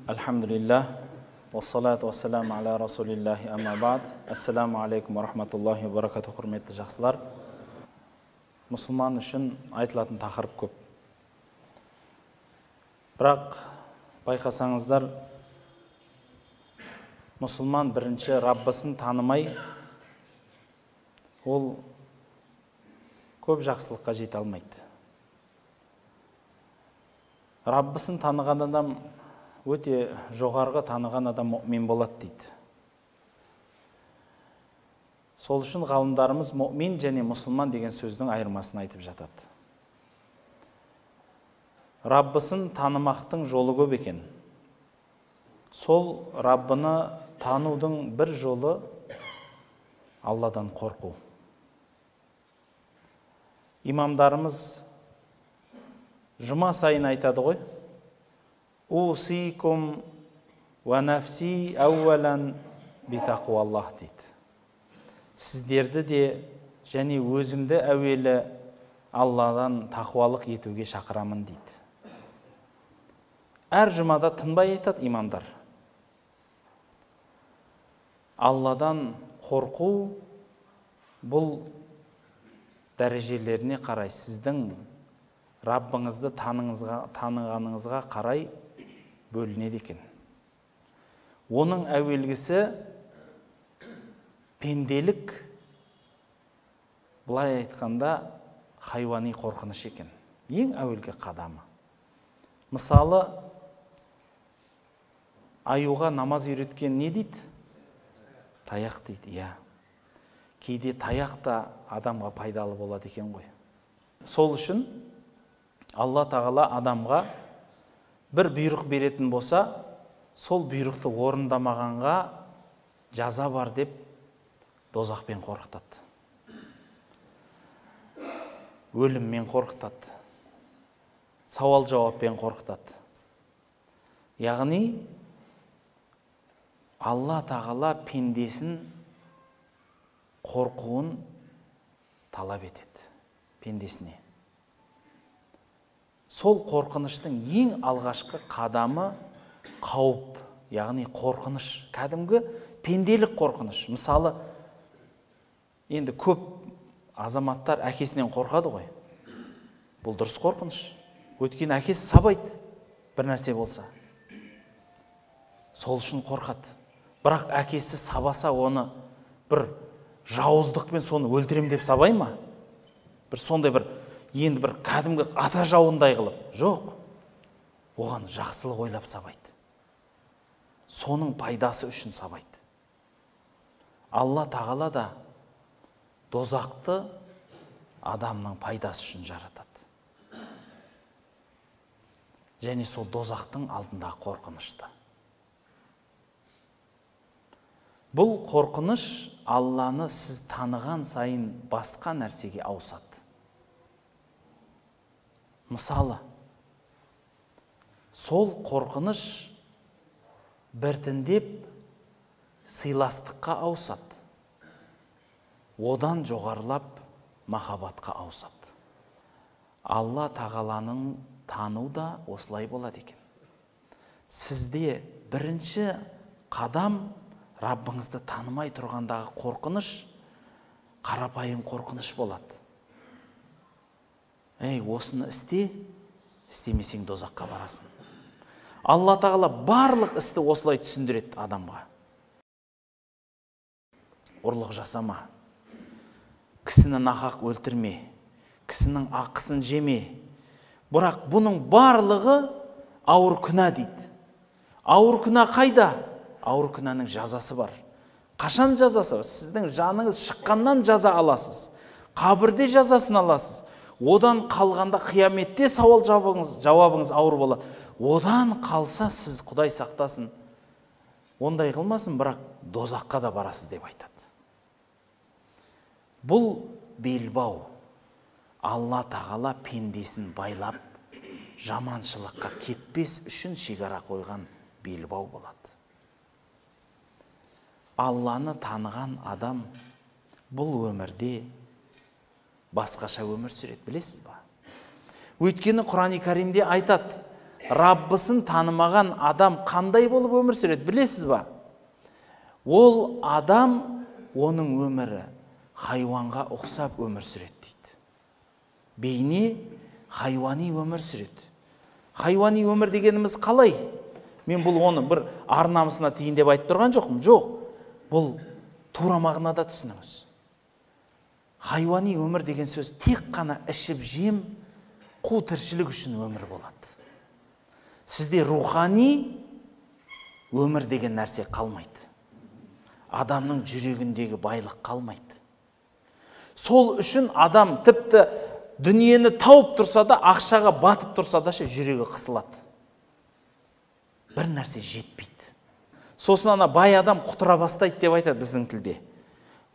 Alhamdulillah, вассалату вассаламу аля расулиллахи амма ба'д. Ассаламу алейкум ва рахматуллахи ва баракату, құрметті жақсылар. Мұсылман үшін айтылатын тақырып көп. Бірақ байқасаңыздар, мұсылман бірінші Раббысын танымай, ол көп жақсылыққа жете алмайды. Раббысын таныған адам өте жоғарғы таныған адам мұъмин болады дейді. Сол үшін ғалымдарымыз мұъмин және мұсылман деген сөздің айырмасын айтып жатады. Раббысын танымақтың жолы көп екен. Сол Раббыны танудың бір жолы Алладан қорқу. Имамдарымыз жұма сайын айтады ғой: «Усикум ва нафси әуәлән битақуаллах» дейді. Сіздерді де және өзімді әуелі Алладан тақуалық етуге шақырамын дейді. Әр жұмада тынбай айтады имамдар. Алладан қорқу бұл дәрежелеріне қарай, сіздің Раббыңызды танығаныңызға қарай бөлінеді екен. Оның әуелгісі пенделік, былай айтқанда хайуани қорқыныш екен. Ең әуелгі қадамы. Мысалы, аюға намаз үйреткен не дейді? Таяқ дейді. Кейде таяқ та адамға пайдалы болады екен ғой. Сол үшін Алла тағала адамға бір бұйрық беретін болса, сол бұйрықты орындамағанға жаза бар деп дозақпен қорқытады. Өліммен қорқытады. Сауал жауаппен қорқытады. Яғни Алла тағала пендесін қорқуын талап етеді пендесіне. Сол қорқыныштың ең алғашқы қадамы қауіп, яғни қорқыныш, кәдімгі пенделік қорқыныш. Мысалы, енді көп азаматтар әкесінен қорқады ғой. Бұл дұрыс қорқыныш. Өйткені әкесі сабайды бір нәрсе болса. Сол үшін қорқады. Бірақ әкесі сабаса, оны бір жауыздықпен соны өлтірем деп сабай ма? Бір сондай енді бір кәдімгі ата жауындай қылып. Жоқ. Оған жақсылық ойлап сабайды. Соның пайдасы үшін сабайды. Алла тағала да дозақты адамның пайдасы үшін жаратады. Және сол дозақтың алдындағы қорқынышты. Бұл қорқыныш Алланы сіз таныған сайын басқа нәрсеге ауысады. Мысалы, сол қорқыныш біртіндеп сыйластыққа ауысады. Одан жоғарылап махаббатқа ауысады. Алла тағаланың тану да осылай болады екен. Сізде бірінші қадам Раббыңызды танымай тұрғандағы қорқыныш қарапайым қорқыныш болады. Осыны істемесең дозаққа барасың. Алла тағала барлық істі осылай түсіндіреді адамға. Ұрлық жасама, кісіні нақақ өлтірме, кісінің ақысын жеме. Бірақ бұның барлығы ауыр күнә дейді. Ауыр күнә қайда? Ауыр күнәнің жазасы бар. Қашан жазасы бар? Сіздің жаныңыз шыққаннан жаза аласыз. Қабірде жазасын аласыз. Одан қалғанда қияметте сауал жауабыңыз ауыр болады. Одан қалса сіз, Құдай сақтасын, ондай қылмасын, бірақ дозаққа да барасыз деп айтады. Бұл белбау. Алла тағала пендесін байлап, жаманшылыққа кетпес үшін шекара қойған белбау болады. Алланы таныған адам бұл өмірде басқаша өмір сүреді, білесіз ба? Өйткені Құран-ы Кәрімде айтады: Раббысын танымаған адам қандай болып өмір сүреді, білесіз ба? Ол адам, оның өмірі хайуанға ұқсап өмір сүреді дейді. Бейне хайуани өмір сүреді. Хайуани өмір дегеніміз қалай? Мен бұл оны бір ар намысына тиін деп айтып тұрған жоқпын. Жоқ. Бұл тура мағынада түсініңіз. Хайуани өмір деген сөз тек қана ішіп жем, қу тіршілік үшін өмір болады. Сізде рухани өмір деген нәрсе қалмайды. Адамның жүрегіндегі байлық қалмайды. Сол үшін адам тіпті дүниені тауып тұрса да, ақшаға батып тұрса да жүрегі қысылады. Бір нәрсе жетпейді. Сосын ана бай адам құтыра бастайды деп айтады біздің тілде.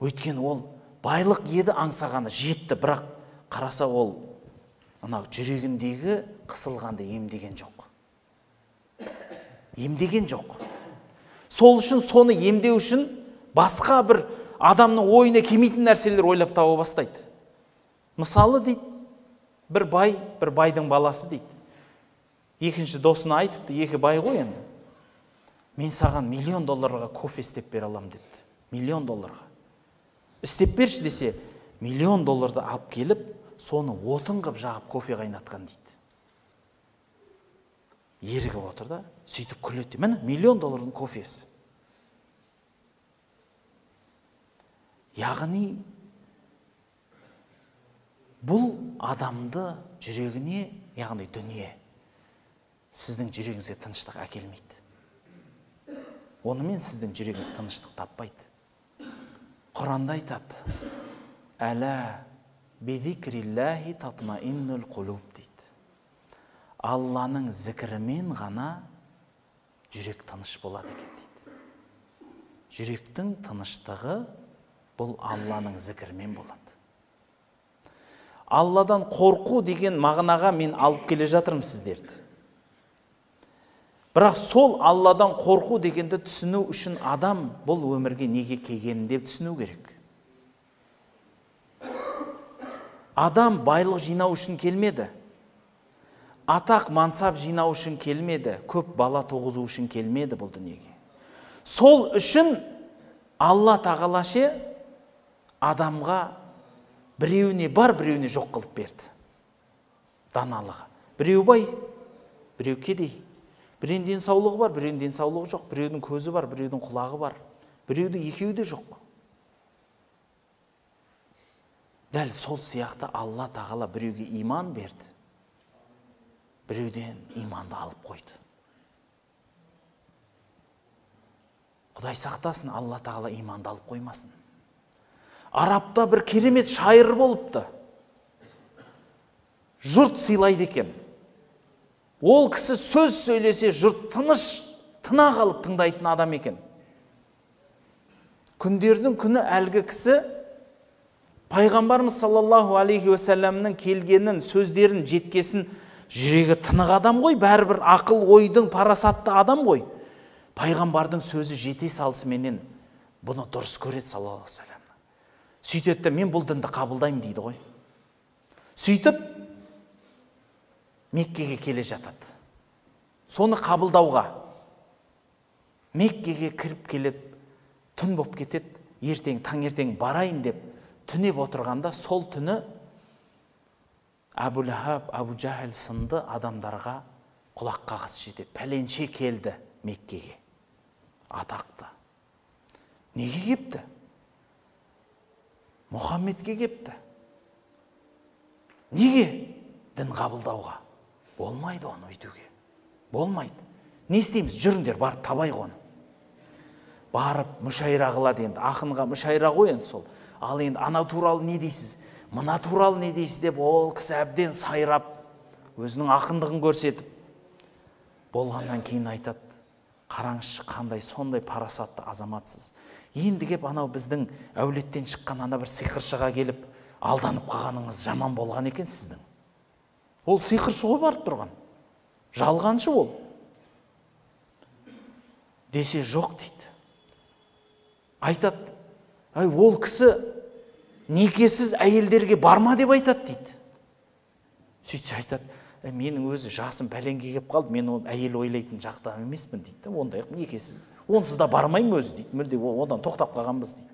Өйткені ол байлық еді, аңсағаны жетті, бірақ қараса ол анау жүрегіндегі қысылғанды емдеген жоқ. Емдеген жоқ. Сол үшін соны емдеу үшін басқа бір адамның ойына келмейтін нәрселер ойлап таба бастайды. Мысалы дейді, бір бай, бір байдың баласы дейді. Екінші досына айтыпты, екі бай ғой енді. Мен саған $1 миллион кофе істеп бере аламын депті. $1 миллион. Істеп берші десе, $1 миллион алып келіп, соны отын қып жағып кофе қайнатқан дейді. Ерігіп отыр да, сөйтіп күледі. Міне $1 миллион кофесі. Яғни бұл адамды жүрегіне, яғни дүние, сіздің жүрегіңізге тыныштық әкелмейді. Онымен сіздің жүрегіңіз тыныштық таппайды. Құранда айтады, «Әлә бизикриллахи татмаиннул қулуб» дейді. Алланың зікірімен ғана жүрек тыныш болады екен дейді. Жүректің тыныштығы бұл Алланың зікірімен болады. Алладан қорқу деген мағынаға мен алып келе жатырмын сіздерді. Бірақ сол Алладан қорқу дегенді түсіну үшін адам бұл өмірге неге келгенін деп түсіну керек. Адам байлық жинау үшін келмеді. Атақ мансап жинау үшін келмеді. Көп бала туғызу үшін келмеді бұл дүниеге. Сол үшін Алла тағала адамға біреуіне бар, біреуіне жоқ қылып берді. Даналығы. Біреу бай, біреу кедей. Біреудің денсаулығы бар, біреудің денсаулығы жоқ. Біреудің көзі бар, біреудің құлағы бар. Біреудің екеуі де жоқ. Дәл сол сияқты Алла тағала біреуге иман берді. Біреуден иманды алып қойды. Құдай сақтасын, Алла тағала иманды алып қоймасын. Арапта бір керемет шайыр болыпты. Жұрт сыйлайды екен. Ол кісі сөз сөйлесе, жұрт тына қалып тыңдайтын адам екен. Күндердің күні әлгі кісі Пайғамбарымыз саллаллаху алейхи уассаламның келгенін, сөздерін жеткесін жүрегі тынық адам ғой, бәрібір ақыл ойдың парасатты адам ғой. Пайғамбардың сөзі жете салысыменен бұны дұрыс көреді саллаллаху алейхи уассалам. Сөйтеді, мен бұл дінді қабылдаймын дейді ғой. Сөйтіп Меккеге келе жатады. Соны қабылдауға Меккеге кіріп келіп, түн боп кетеді, таңертең барайын деп түнеп отырғанда, сол түні Абу Лахаб, Абу Жахил сынды адамдарға құлақ қағыс жетеді. Пәленше келді Меккеге. Атақты. Неге кепті? Мұхаммедке кепті. Неге? Дін қабылдауға. Болмайды оны өйтуге. Болмайды. Не істейміз? Жүріңдер, барып табайық оны. Барып мүшайра қылады енді. Ақынға мүшайра ғой енді сол. Ал енді ана туралы не дейсіз? Мына туралы не дейсіз деп ол кісі әбден сайрап, өзінің ақындығын көрсетіп, болғаннан кейін айтады, қараңызшы қандай сондай парасатты азаматсыз. Енді кеп анау біздің әулеттен шыққан ана бір сиқыршыға келіп, алданып қалғаныңыз жаман болған екен сіздің. Ол сиқыршы ғой барып тұрған. Жалғаншы ол. Десе жоқ дейді. Айтады, ол кісі некесіз әйелдерге барма деп айтады дейді. Сөйтсе айтады, менің өзі жасым пәленге келіп қалды, мен әйел ойлайтын жақта емеспін дейді. Ондай некесіз, онсыз да бармаймын өзі дейді. Мүлде одан тоқтап қалғанбыз дейді.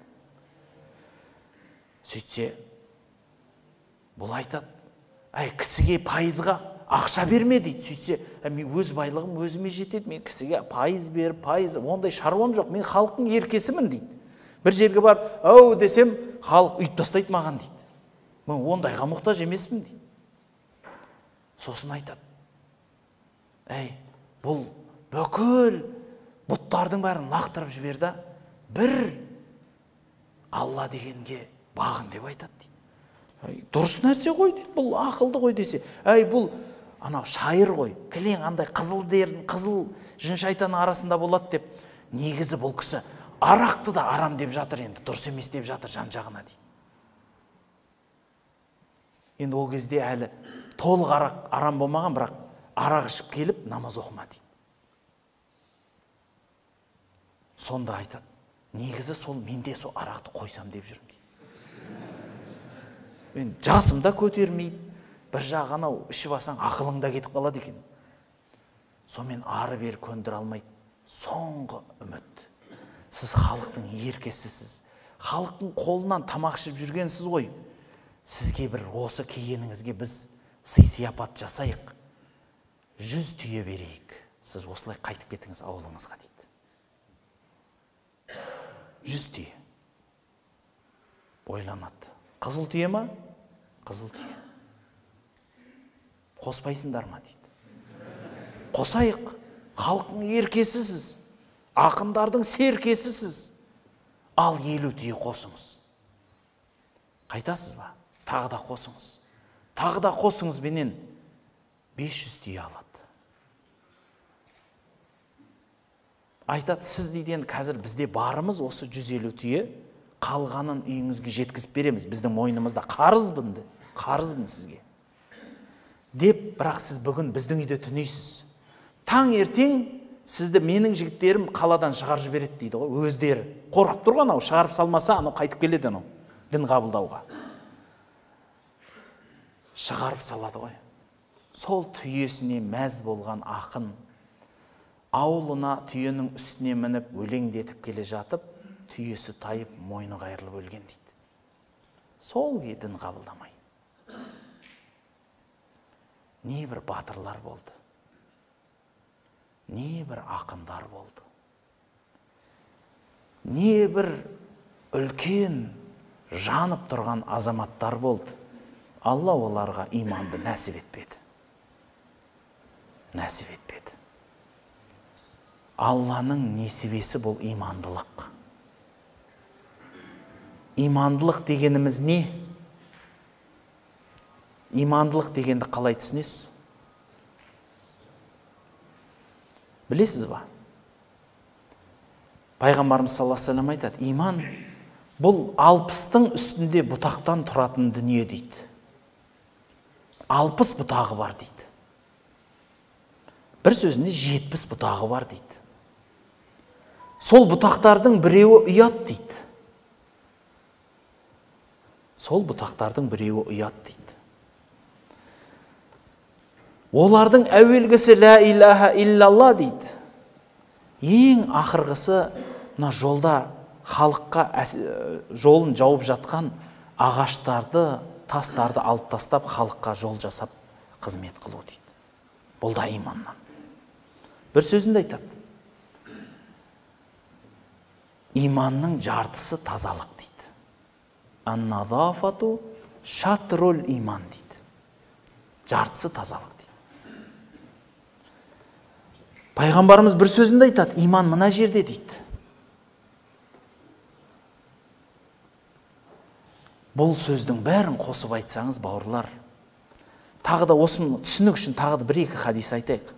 Сөйтсе, бұл айтады, кісіге пайызға ақша берме дейді. Сөйтсе, мен өз байлығым өзіме жетеді, мен кісіге пайыз беріп, ондай шаруам жоқ, мен халықтың еркесімін дейді. Бір жерге барып, әу десем, халық үйт тастайды маған дейді. Мен ондайға мұқтаж емеспін дейді. Сосын айтады, бұл бүкіл бұттардың бәрін лақтырып жіберді, бір Алла дегенге бағын деп айтады дейді. Дұрыс нәрсе ғой дейді, бұл ақылды ғой десе. Бұл анау шайыр ғой, кілең андай қызыл жын шайтанның арасында болады деп. Негізі бұл кісі арақты да арам деп жатыр, енді дұрыс емес деп жатыр жан-жағына дейді. Енді ол кезде әлі толық арам болмаған, бірақ арақ ішіп келіп намаз оқыма дейді. Сонда айтады, негізі сол менде сол арақты қойсам деп жүрмін дейді. Мен жасымда көтермейді, бір жағы анау ішіп алсаң ақылыңда кетіп қалады екен. Сонымен ары бері көндіре алмайды. Соңғы үміт. Сіз халықтың еркесісіз. Халықтың қолынан тамақ ішіп жүргенсіз ғой. Сізге бір осы кигеніңізге біз сый-сияпат жасайық. 100 түйе берейік. Сіз осылай қайтып кетіңіз ауылыңызға дейді. 100 түйе. Ойланады. Қызыл түйе ма? Қызыл түйе. Қоспайсыңдар ма дейді. Қосайық. Халықтың еркесісіз. Ақындардың серкесісіз. Ал 50 түйе қосыңыз. Қайтасыз ба? Тағы да қосыңыз. Тағы да қосыңыз бенен 500 түйе алады. Айтады, сіз дейден қазір бізде барымыз осы 150 түйе, қалғанын үйіңізге жеткізіп береміз. Біздің мойнымызда қарызбын сізге. Деп, бірақ сіз бүгін біздің үйде түнейсіз. Таң ертең сізді менің жігіттерім қаладан шығарып жібереді дейді ғой, өздері. Қорқып тұрған, шығарып салмаса, қайтып келеді дін қабылдауға. Шығарып салады ғой. Сол түйесіне мәз болған ақын ауылына түйенің үстіне мініп өлеңдетіп келе жатып, түйесі тайып, мойны қайырылып өлген дейді. Сол дін қабылдамай. Не бір батырлар болды. Не бір ақындар болды. Не бір үлкен жанып тұрған азаматтар болды. Алла оларға иманды нәсіп етпеді. Нәсіп етпеді. Алланың несібесі бұл имандылық. Имандылық дегеніміз не? Имандылық дегенді қалай түсінесіз? Білесіз ба? Пайғамбарымыз саллаллаху алейхи ва саллям айтады, иман бұл 60-тың үстінде бұтақтан тұратын дүние дейді. 60 бұтағы бар дейді. Бір сөзінде 70 бұтағы бар дейді. Сол бұтақтардың біреуі ұят дейді. Сол бұтақтардың біреуі ұят дейді. Олардың әуелгісі ла илаха иллалла дейді. Ең ақырғысы жолда халыққа жолын жауып жатқан ағаштарды, тастарды алып тастап, халыққа жол жасап қызмет қылу дейді. Бұл да иманнан. Бір сөзінде айтады. Иманның жартысы тазалық дейді. Ан-назафату шатрул иман дейді. Жартысы тазалық дейді. Пайғамбарымыз бір сөзінде айтады, иман мына жерде дейді. Бұл сөздің бәрін қосып айтсаңыз, бауырлар, тағы да осыны түсінік үшін тағы да 1-2 хадис айтайық.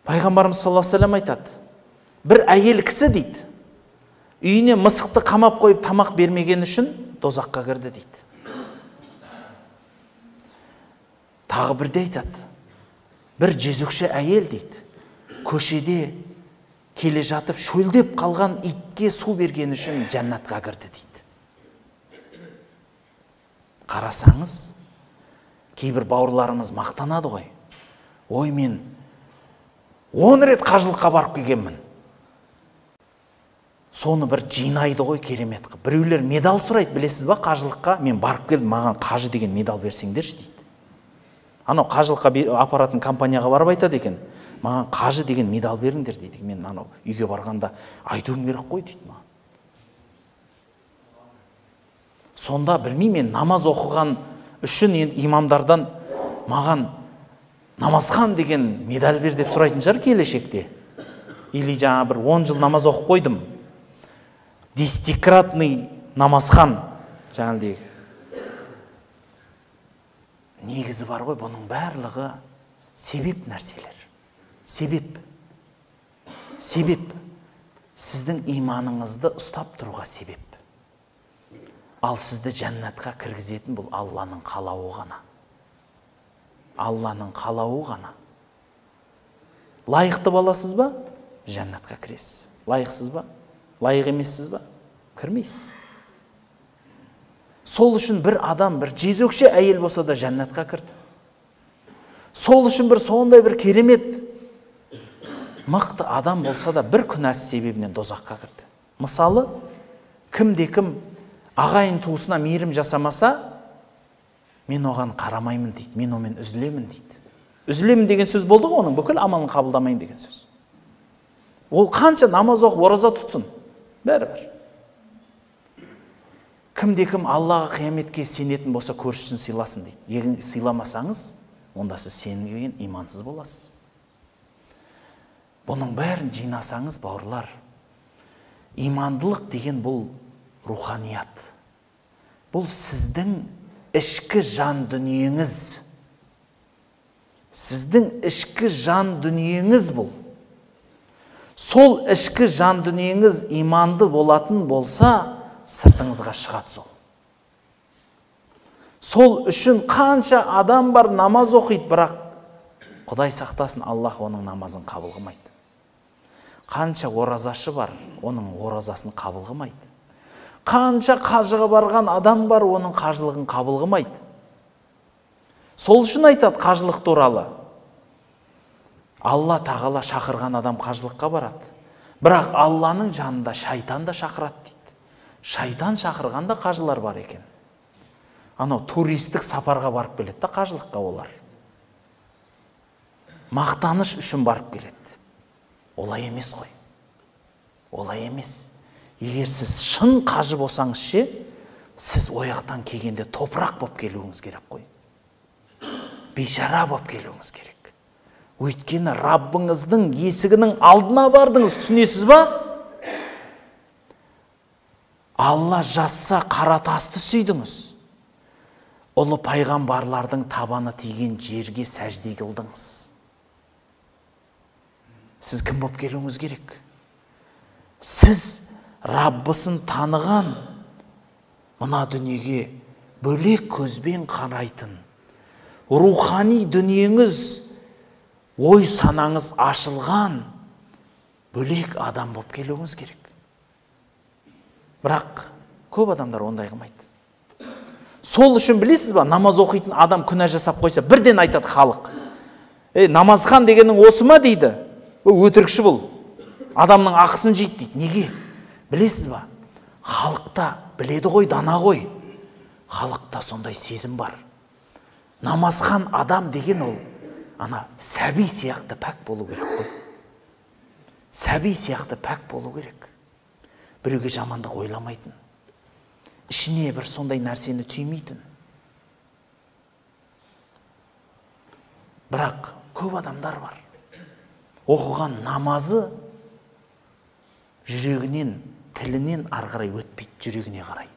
Пайғамбарымыз саллаллаху алейхи ва саллям айтады, бір әйел кісі дейді, үйіне мысықты қамап қойып тамақ бермеген үшін дозаққа кірді дейді. Тағы бірде айтады, бір жезөкше әйел дейді, көшеде келе жатып шөлдеп қалған итке су берген үшін жәннатқа кірді дейді. Қарасаңыз, Кейбір бауырларымыз мақтанады ғой. Ой, мен 10 рет қажылыққа барып келгенмін. Соны бір жинайды ғой керемет қып. Біреулер медал сұрайды, білесіз ба, қажылыққа мен барып келдім, маған қажы деген медал берсеңдерші дейді. Анау қажылыққа апаратын компанияға барып айтады екен, маған қажы деген медал беріңдер дейді. Мен анау үйге барғанда айтуым керек қой дейді маған. Сонда білмеймін, мен намаз оқыған үшін имамдардан маған намазхан деген медаль бер деп сұрайтын шығар келешекте. Или жаңа бір 10 жыл намаз оқып қойдым. Десятикратный намазхан жаңағыдай. Негізі бар ғой, бұның барлығы себеп нәрселер. Себеп. Сіздің иманыңызды ұстап тұруға себеп. Ал сізді жәннатқа кіргізетін бұл Алланың қалауы ғана. Алланың қалауы ғана. Лайықты баласыз ба? Жәннатқа кіресіз. Лайықсыз ба? Лайық емессіз ба? Кірмейсіз. Сол үшін бір адам, бір жезөкше әйел болса да жәннатқа кірді. Сол үшін бір сондай бір керемет мықты адам болса да бір күнәсі себебінен дозаққа кірді. Мысалы, кім ағайын туысына мейірім жасамаса, мен оған қарамаймын дейді, мен омен үзілемін дейді. Үзілемін деген сөз болды ғой, оның бүкіл амалын қабылдамайын деген сөз. Ол қанша намаз оқып, ораза тұтсын, бәрібір. Кім Аллаға қияметке сенетін болса көршісін сыйласын дейді. Егер сыйламасаңыз, онда сіз сенген имансыз боласыз. Бұның бәрін жинасаңыз, бауырлар, имандылық деген бұл руханият. Бұл сіздің ішкі жан дүниеңіз. Сіздің ішкі жан дүниеңіз бұл. Сол ішкі жан дүниеңіз иманды болатын болса, сыртыңызға шығады сол. Сол үшін қанша адам бар намаз оқиды, бірақ Құдай сақтасын, Аллах оның намазын қабыл қылмайды. Қанша оразашы бар, оның оразасын қабыл қылмайды. Қанша қажыға барған адам бар, оның қажылығын қабыл қылмайды. Сол үшін айтады қажылық туралы. Алла тағала шақырған адам қажылыққа барады. Бірақ Алланың жанында шайтан да шақырады дейді. Шайтан шақырғанда қажылар бар екен. Анау туристік сапарға барып келеді да қажылыққа олар. Мақтаныш үшін барып келеді. Олай емес қой. Олай емес. Егер сіз шын қажы болсаңыз ше, сіз ояқтан келгенде топырақ боп келуіңіз керек қой. Бейшара боп келуіңіз керек. Өйткені Раббыңыздың есігінің алдына бардыңыз, түсінесіз ба? Алла жазса қара тасты сүйдіңіз. Ұлы пайғамбарлардың табаны тиген жерге сәжде қылдыңыз. Сіз кім боп келуіңіз керек? Сіз Раббысын таныған, мына дүниеге бөлек көзбен қарайтын, рухани дүниеңіз, ой санаңыз ашылған, бөлек адам боп келуіңіз керек. Бірақ көп адамдар ондай қылмайды. Сол үшін білесіз ба, намаз оқитын адам күнә жасап қойса, бірден айтады халық. Намазхан дегенің осы ма дейді? Өтірікші бұл. Адамның ақысын жейді дейді. Неге? Білесіз ба? Халықта біледі ғой, дана ғой. Халықта сондай сезім бар. Намазхан адам деген ол, ана сәби сияқты пәк болу керек қой. Сәби сияқты пәк болу керек. Біреуге жамандық ойламайтын. Ішіне бір сондай нәрсені түймейтін. Бірақ көп адамдар бар. Оқыған намазы жүрегінен, тілінен арғарай өтпейді, жүрегіне қарай.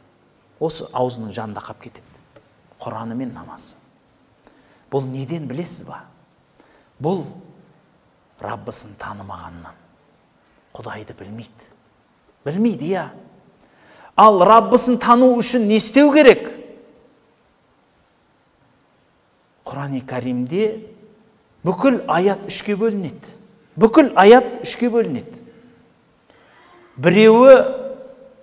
Осы аузының жанында қап кетеді. Құраны мен намазы. Бұл неден білесіз ба? Бұл Раббысын танымағаннан. Құдайды білмейді. Білмейді, я. Ал Раббысын тану үшін не істеу керек? Құран-ы Кәримде бүкіл аят үшке бөлінеді. Бүкіл аят үшке бөлінеді. Біреуі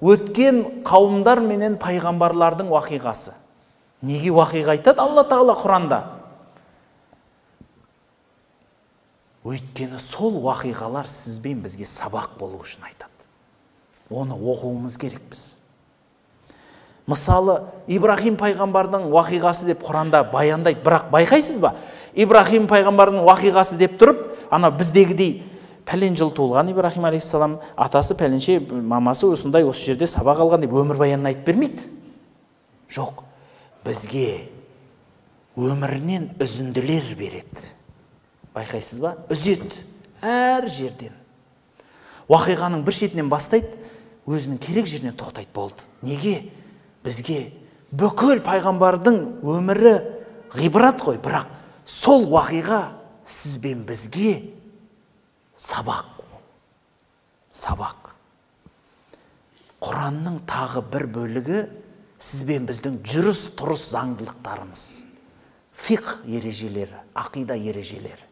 өткен қауымдар менен пайғамбарлардың уақиғасы. Неге уақиға айтады Алла Тағала Құранда? Өйткені сол уақиғалар сізбен бізге сабақ болу үшін айтады. Оны оқуымыз керек біз. Мысалы, Ибрахим пайғамбардың уақиғасы деп Құранда баяндайды, бірақ байқайсыз ба? Ибрахим пайғамбардың уақиғасы деп тұрып, ана біздегідей пәлен жыл туылған Ибрахим алейхиссалам, атасы пәленше, мамасы осындай, осы жерде сабақ алған деп өмір баянын айтып бермейді. Жоқ, бізге өмірінен үзінділер береді. Байқайсыз ба? Үзет әр жерден. Уақиғаның бір шетінен бастайды, өзінің керек жерінен тоқтайды, болды. Неге? Бізге бүкіл пайғамбардың өмірі ғибрат қой, бірақ сол уақиға сізбен бізге сабақ. Сабақ. Құранның тағы бір бөлігі сізбен біздің жүріс тұрыс заңдылықтарымыз. Фиқ ережелері, ақида ережелері.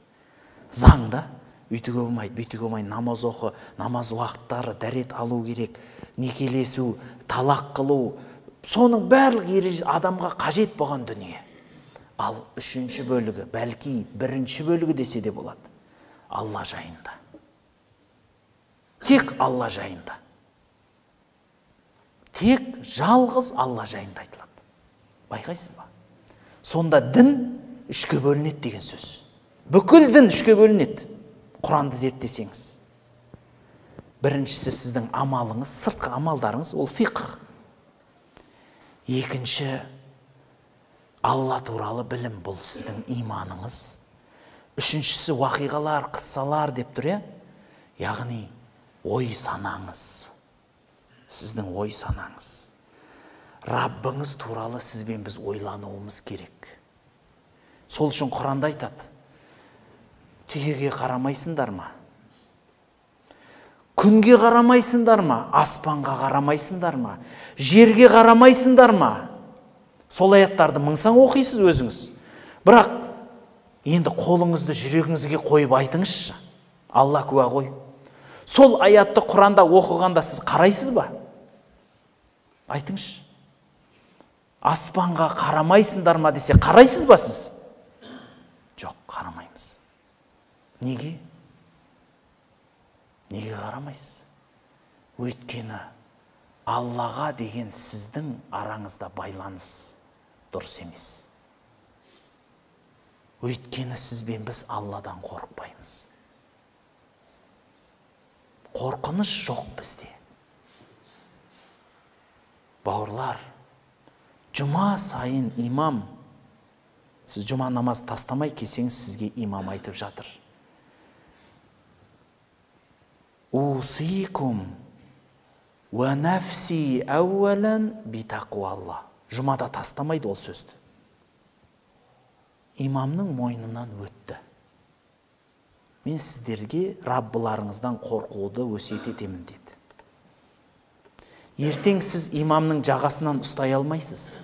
Заңда үйтіге болмайды, бүйтіге болмайды, намаз оқы, намаз уақыттары, дәрет алу керек, некелесу, талақ қылу, соның барлық ереже адамға қажет болған дүние. Ал үшінші бөлігі, бәлки бірінші бөлігі десе де болады. Алла жайында. Тек Алла жайында. Тек жалғыз Алла жайында айтылады. Байқайсыз ба? Сонда дін үшке бөлінеді деген сөз. Бүкіл дін үшке бөлінеді. Құранды зерттесеңіз. Біріншісі сіздің амалыңыз, сыртқы амалдарыңыз, ол фиқ. Екінші, Алла туралы білім, бұл сіздің иманыңыз. Үшіншісі, уақиғалар, қыссалар деп тұр, яғни ой санаңыз. Сіздің ой санаңыз. Раббыңыз туралы сізбен біз ойлануымыз керек. Сол үшін Құранда айтады, түйеге қарамайсыңдар ма? Күнге қарамайсыңдар ма? Аспанға қарамайсыңдар ма? Жерге қарамайсыңдар ма? Сол аяттарды мыңсан оқисыз өзіңіз. Бірақ енді қолыңызды жүрегіңізге қойып айтыңызшы. Алла куә ғой. Сол аятты Құранда оқығанда сіз қарайсыз ба? Айтыңызшы. Аспанға қарамайсыңдар ма десе, қарайсыз ба сіз? Жоқ, қарамаймыз. Неге? Неге қарамайсыз? Өйткені Аллаға деген сіздің араңызда байланыс дұрыс емес. Өйткені сізбен біз Алладан қорықпаймыз. Қорқыныш жоқ бізде. Бауырлар, жұма сайын имам, сіз жұма намаз тастамай келсеңіз, сізге имам айтып жатыр. Усикум ва нафси әуәлән битақуалла. Жұмада тастамайды ол сөзді. Имамның мойнынан өтті. Мен сіздерге Раббыларыңыздан қорқуды өсиет етемін деді. Ертең сіз имамның жағасынан ұстай алмайсыз.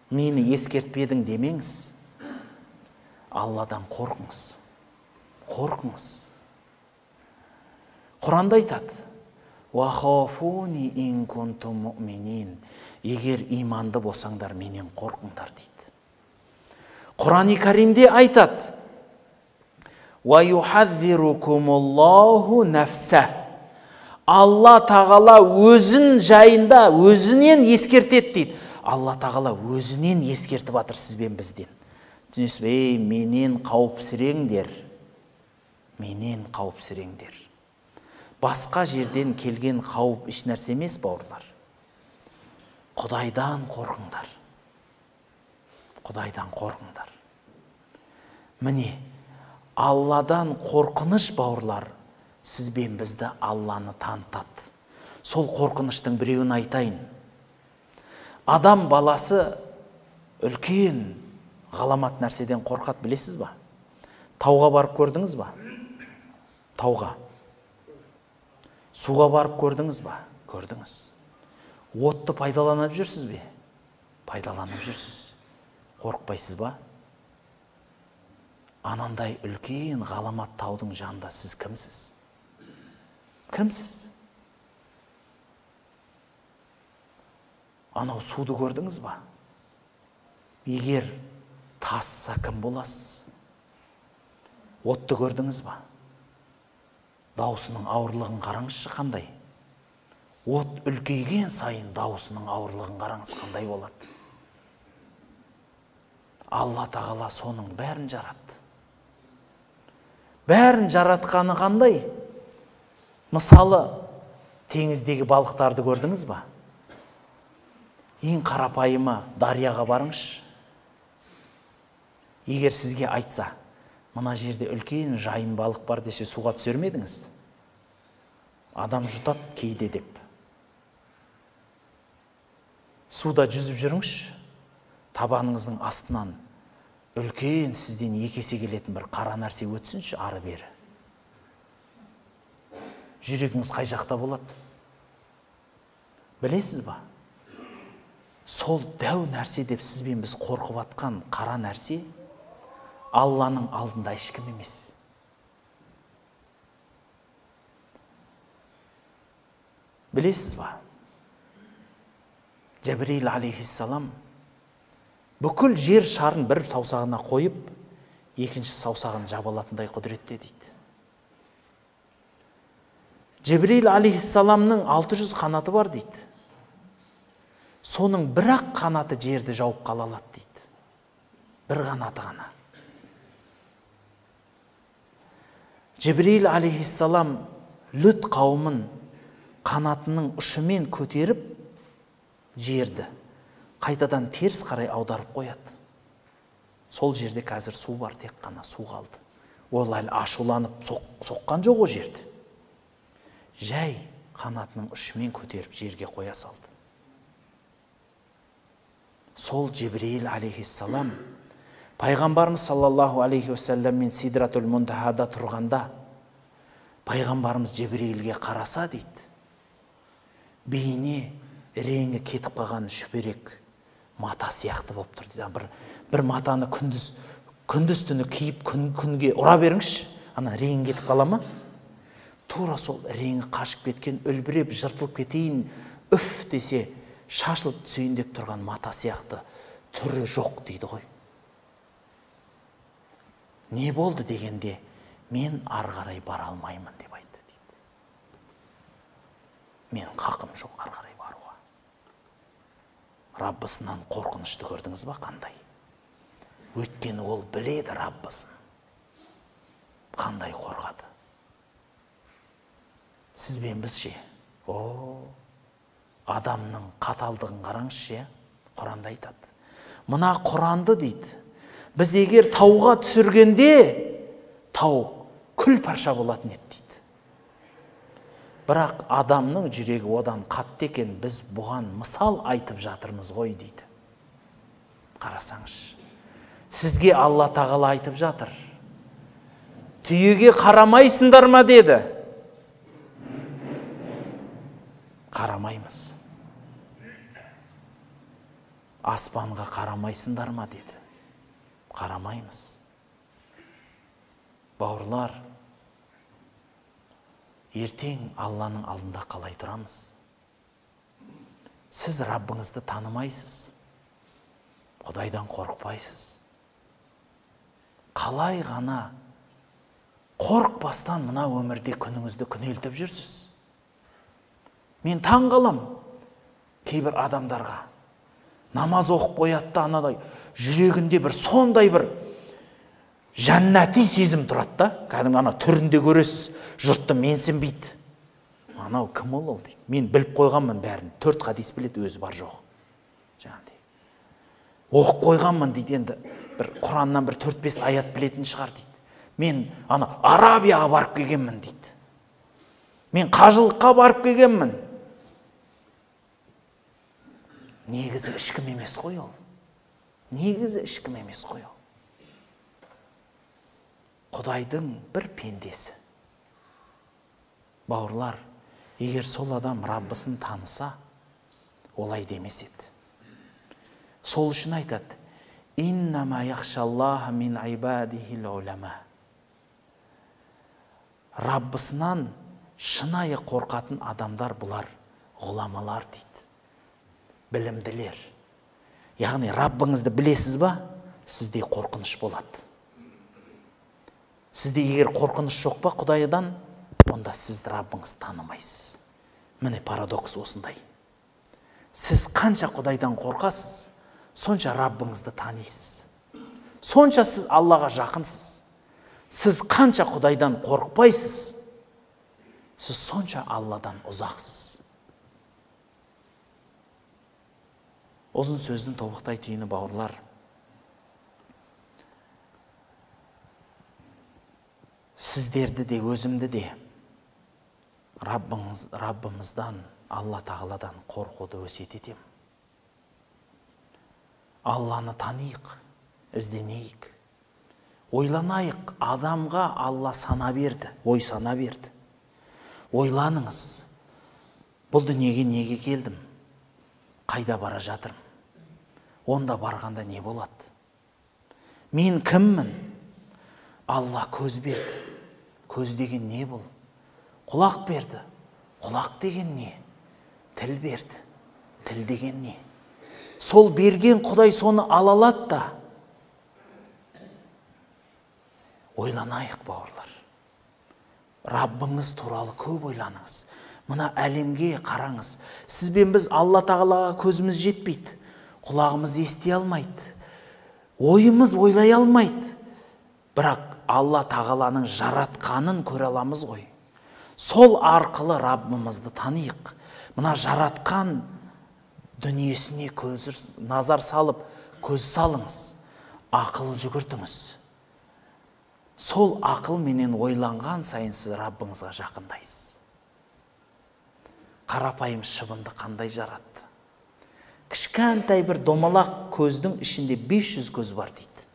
Мені ескертпедің демеңіз. Алладан қорқыңыз. Қорқыңыз. Құранда айтады, «Уахафуни ин кунтум муъминин». Егер иманды болсаңдар, менен қорқыңдар дейді. Құран-ы Каримде айтады, «Ва юхаддирукумуллаху нафса». Алла Тағала өзін жайында, өзінен ескертеді дейді. Алла Тағала өзінен ескертіп атыр сізбен бізден. Түсінесіз бе, менен қауіпсіреңдер. Менен қауіпсіреңдер. Басқа жерден келген қауіп еш нәрсе емес, бауырлар. Құдайдан қорқыңдар. Құдайдан қорқыңдар. Міне, Алладан қорқыныш, бауырлар, сізбен бізді Алланы танытады. Сол қорқыныштың біреуін айтайын. Адам баласы үлкен ғаламат нәрседен қорқады, білесіз ба? Тауға барып көрдіңіз ба? Тауға. Суға барып көрдіңіз ба? Көрдіңіз. Отты пайдаланып жүрсіз бе? Пайдаланып жүрсіз. Қорықпайсыз ба? Анандай үлкен ғаламат таудың жанында сіз кімсіз? Кімсіз? Анау суды көрдіңіз ба? егер тасса кім боласыз? Отты көрдіңіз ба? Даусының ауырлығын қараңызшы қандай. От үлкейген сайын даусының ауырлығын қараңыз қандай болады. Алла тағала соның бәрін жаратты. Бәрін жаратқаны қандай? Мысалы, теңіздегі балықтарды көрдіңіз ба? Ең қарапайымы дарияға барыңызшы. Егер сізге айтса, мына жерде үлкен жайын балық бар десе, суға түсер ме едіңіз? Адам жұтады кейде деп. Суда жүзіп жүріңізші, табаныңыздың астынан үлкен сізден екесе келетін бір қара нәрсе өтсінші ары бері. Жүрегіңіз қай жақта болады? Білесіз ба? Сол дәу нәрсе деп сізбен біз қорқып атқан қара нәрсе Алланың алдында ешкім емес. Білесіз ба? Жәбірейіл алейхиссалам бүкіл жер шарын бір саусағына қойып, екінші саусағын жабалатындай құдіретте дейді. Жәбірейіл алейхиссаламның 600 қанаты бар дейді. Соның бір-ақ қанаты жерді жауып қала алады дейді. Бір қанаты ғана. Жәбірейіл алейхиссалам Лүт қауымын қанатының ұшымен көтеріп, жерді қайтадан теріс қарай аударып қояды. Сол жерде қазір су бар, тек қана су қалды. Ол әлі ашуланып соққан жоқ о жерді. Жай қанатының ұшымен көтеріп жерге қоя салды. Сол Жәбірейіл алейхиссалам пайғамбарымыз саллаллаху алейхи уассаламмен Сидратул Мунтахада тұрғанда, пайғамбарымыз Жәбірейілге қараса дейді, бейне реңі кетіп қалған шүберек мата сияқты болып тұр дейді. Бір матаны күндіз түні киіп күнге ұра беріңізші, ана реңі кетіп қала ма? Тура сол реңі қашып кеткен, үлбіреп жыртылып кетейін, үф десе шашылып түсейін деп тұрған мата сияқты түрі жоқ дейді ғой. Не болды дегенде, мен ары қарай бара алмаймын деп айтты дейді. Мен қақым жоқ ары қарай баруға. Раббысынан қорқынышты көрдіңіз ба қандай? Өйткені ол біледі Раббысын. Қандай қорқады? Сіз бен біз ше? Адамның қаталдығын қараңызшы, Құранда айтады. Мына Құранды дейді, біз егер тауға түсіргенде, тау күл парша болатын еді дейді. Бірақ адамның жүрегі одан қатты екен, біз бұған мысал айтып жатырмыз ғой дейді. Қарасаңыз, сізге Алла тағала айтып жатыр. Түйеге қарамайсыңдар ма деді. Қарамаймыз. Аспанға қарамайсыңдар ма деді. Қарамаймыз. Бауырлар, ертең Алланың алдында қалай тұрамыз? Сіз Раббыңызды танымайсыз. Құдайдан қорықпайсыз. Қалай ғана қорықпастан мына өмірде күніңізді күнелтіп жүрсіз? Мен таң қалам кейбір адамдарға. Намаз оқып қояды да, анадай жүрегінде бір сондай бір жәннати сезім тұрады да. Кәдімгі ана түрінде көресіз, жұртты менсінбейді. Анау кім ол дейді. Мен біліп қойғанмын бәрін. 4 хадис біледі, өзі бар жоқ. Жаңағыдай. Оқып қойғанмын дейді, енді бір Құраннан бір 4-5 аят білетін шығар дейді. Мен ана Арабияға барып келгенмін дейді. Мен қажылыққа барып келгенмін. Негізі ешкім емес қой ол. Негізі ешкім емес қой ол. Құдайдың бір пендесі. Бауырлар, егер сол адам Раббысын таныса, олай демес еді. Сол үшін айтады: «Иннама яхшаллаха мин ибадихил улама». Раббысынан шынайы қорқатын адамдар бұлар, ғұламалар дейді. Білімділер. Яғни Раббыңызды білесіз ба, сізде қорқыныш болады. Сізде егер қорқыныш жоқ па Құдайдан, онда сіз Раббыңызды танымайсыз. Міне парадокс осындай. Сіз қанша Құдайдан қорқасыз, сонша Раббыңызды танисыз. Сонша сіз Аллаға жақынсыз. Сіз қанша Құдайдан қорықпайсыз, сіз сонша Алладан ұзақсыз. Ұзын сөздің тобықтай түйіні, бауырлар, сіздерді де, өзімді де Раббымыздан, Алла тағаладан қорқуды өсиет етем. Алланы таниық, ізденейік, ойланайық. Адамға Алла сана берді, ой сана берді. Ойланыңыз, бұл дүниеге неге келдім, қайда бара жатырмын, онда барғанда не болады, мен кіммін? Алла көз берді, көз деген не бұл? Құлақ берді, құлақ деген не? Тіл берді, тіл деген не? Сол берген Құдай соны ала алады да. Ойланайық, бауырлар. Раббыңыз туралы көп ойланыңыз. Мына әлемге қараңыз. Сіз бен біз Алла тағалаға көзіміз жетпейді, құлағымыз ести алмайды, ойымыз ойлай алмайды. Бірақ Алла тағаланың жаратқанын көре аламыз ғой. Сол арқылы Раббымызды таниық. Мына жаратқан дүниесіне назар салып, көз салыңыз, ақыл жүгіртіңіз. Сол ақыл менен ойланған сайын сіз Раббыңызға жақындайсыз. Қарапайым шыбынды қандай жаратты? Кішкентай бір домалақ көздің ішінде 500 көз бар дейді.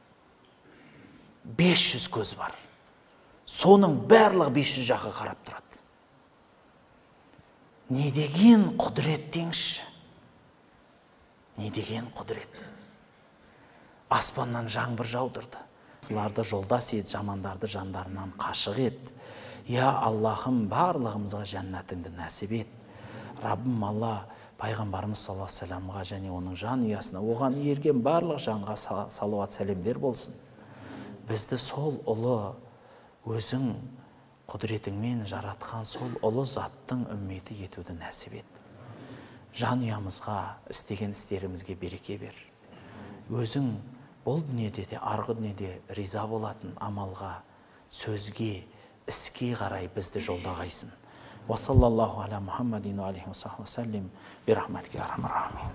500 көз бар. Соның барлығы 500 жаққа қарап тұрады. Не деген құдірет деңізші? Не деген құдірет? Аспаннан жаңбыр жаудырды. Сыларды жолдас ет, жамандарды жандарынан қашық ет. Я Аллахым, барлығымызға жәннатыңды нәсіп ет. Раббым Алла пайғамбарымыз саллаллаху алейхи ва салламға және оның жан ұясына, оған ерген барлық жанға салауат сәлемдер болсын. Бізді сол ұлы, өзің құдіретіңмен жаратқан сол ұлы заттың үмметі етуді нәсіп ет. Жан ұямызға, істеген істерімізге береке бер. Өзің бұл дүниеде де, арғы дүниеде риза болатын амалға, сөзге, іске қарай бізді жолдағайсың. Ва саллаллаху аля Мухаммадин алейхи ва саллям, бирахматика я архамар рахимин.